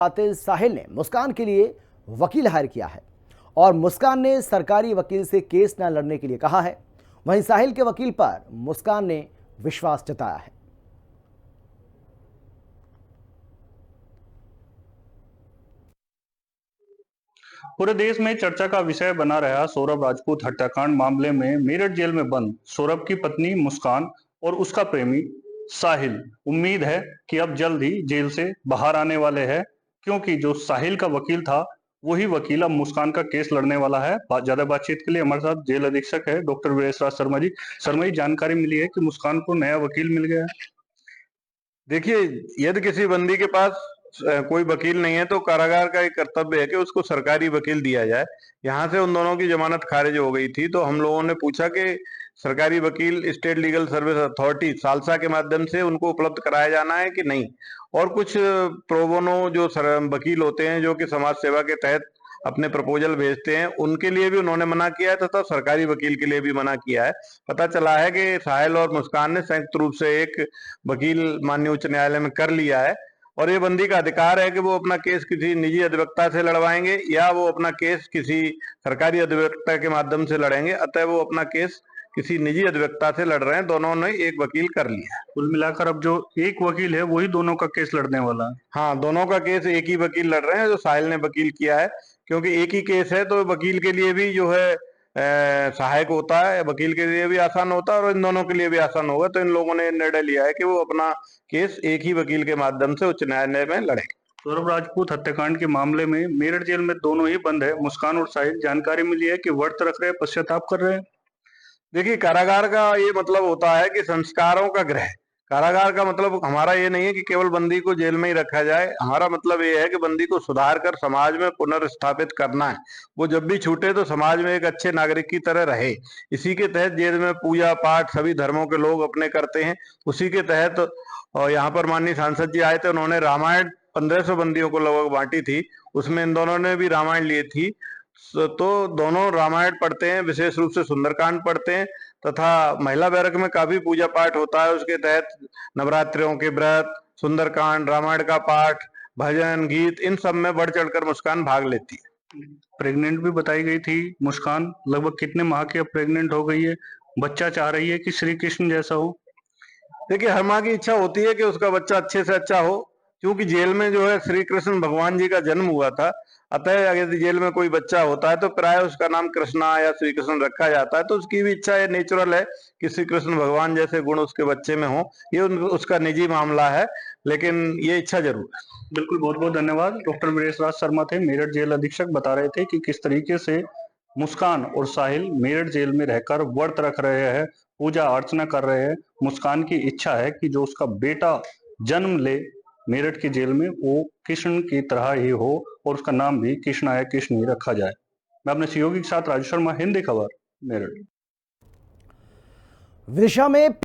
कातिल साहिल ने मुस्कान के लिए वकील हायर किया है और मुस्कान ने सरकारी वकील से केस न लड़ने के लिए कहा है। वहीं साहिल के वकील पर मुस्कान ने विश्वास जताया है। पूरे देश में चर्चा का विषय बना रहा सौरभ राजपूत हत्याकांड मामले में मेरठ जेल में बंद सौरभ की पत्नी मुस्कान और उसका प्रेमी साहिल उम्मीद है कि अब जल्द ही जेल से बाहर आने वाले हैं, क्योंकि जो साहिल का वकील था वही वकील अब मुस्कान का केस लड़ने वाला है। ज्यादा बातचीत के लिए हमारे साथ जेल अधीक्षक है डॉक्टर वीरेश राज शर्मा जी। शर्मा जी, जानकारी मिली है कि मुस्कान को नया वकील मिल गया है। देखिए, यदि किसी बंदी के पास कोई वकील नहीं है तो कारागार का एक कर्तव्य है कि उसको सरकारी वकील दिया जाए। यहाँ से उन दोनों की जमानत खारिज हो गई थी, तो हम लोगों ने पूछा कि सरकारी वकील state legal service authority salsa के माध्यम से उनको उपलब्ध कराया जाना है कि नहीं। और कुछ प्रो बोनो जो वकील होते हैं जो कि समाज सेवा के तहत अपने प्रपोजल भेजते हैं, उनके लिए भी उन्होंने मना किया है तथा सरकारी वकील के लिए भी मना किया है। पता चला है कि साहिल और मुस्कान ने संयुक्त रूप से एक वकील माननीय उच्च न्यायालय में कर लिया है और ये बंदी का अधिकार है कि वो अपना केस किसी निजी अधिवक्ता से लड़वाएंगे या वो अपना केस किसी सरकारी अधिवक्ता के माध्यम से लड़ेंगे। अतः वो अपना केस किसी निजी अधिवक्ता से लड़ रहे हैं। दोनों ने एक वकील कर लिया है। कुल मिलाकर अब जो एक वकील है वही दोनों का केस लड़ने वाला है। हाँ, दोनों का केस एक ही वकील लड़ रहे हैं जो साहिल ने वकील किया है, क्योंकि एक ही केस है तो वकील के लिए भी जो है सहायक होता है, वकील के लिए भी आसान होता है और इन दोनों के लिए भी आसान होगा। तो इन लोगों ने निर्णय लिया है कि वो अपना केस एक ही वकील के माध्यम से उच्च न्यायालय में लड़े। सौरभ राजपूत हत्याकांड के मामले में मेरठ जेल में दोनों ही बंद है, मुस्कान और साहिल। जानकारी मिली है कि व्रत रख रहे हैं, पश्चाताप कर रहे हैं। देखिए, कारागार का ये मतलब होता है कि संस्कारों का गृह। कारागार का मतलब हमारा ये नहीं है कि केवल बंदी को जेल में ही रखा जाए। हमारा मतलब ये है कि बंदी को सुधार कर समाज में पुनर्स्थापित करना है। वो जब भी छूटे तो समाज में एक अच्छे नागरिक की तरह रहे। इसी के तहत जेल में पूजा पाठ सभी धर्मों के लोग अपने करते हैं। उसी के तहत यहाँ पर माननीय सांसद जी आए थे, उन्होंने रामायण 1500 बंदियों को लगभग बांटी थी। उसमें इन दोनों ने भी रामायण ली थी। तो दोनों रामायण पढ़ते हैं, विशेष रूप से सुंदरकांड पढ़ते हैं तथा महिला बैरक में काफी पूजा पाठ होता है। उसके तहत नवरात्रियों के व्रत, सुंदरकांड, रामायण का पाठ, भजन गीत, इन सब में बढ़ चढ़कर मुस्कान भाग लेती है। प्रेग्नेंट भी बताई गई थी मुस्कान, लगभग कितने माह की अब प्रेग्नेंट हो गई है। बच्चा चाह रही है कि श्री कृष्ण जैसा हो। देखिए, हर माँ की इच्छा होती है कि उसका बच्चा अच्छे से अच्छा हो, क्योंकि जेल में जो है श्री कृष्ण भगवान जी का जन्म हुआ था। अतः अगर जेल में कोई बच्चा होता है तो प्राय उसका नाम कृष्णा या श्री कृष्ण रखा जाता है। तो उसकी भी इच्छा है, नेचुरल है कि श्री कृष्ण भगवान जैसे गुण उसके बच्चे में हो। ये उसका निजी मामला है, लेकिन ये इच्छा जरूर है। बिल्कुल, बहुत बहुत धन्यवाद। डॉक्टर वीरेश राज शर्मा थे, मेरठ जेल अधीक्षक, बता रहे थे कि किस तरीके से मुस्कान और साहिल मेरठ जेल में रहकर व्रत रख रहे हैं, पूजा अर्चना कर रहे हैं। मुस्कान की इच्छा है कि जो उसका बेटा जन्म ले मेरठ की जेल में, वो कृष्ण की तरह ही हो और उसका नाम भी कृष्णा या कृष्ण ही रखा जाए। मैं अपने सहयोगी के साथ राजू शर्मा, हिंदी खबर, मेरठ। विदिशा में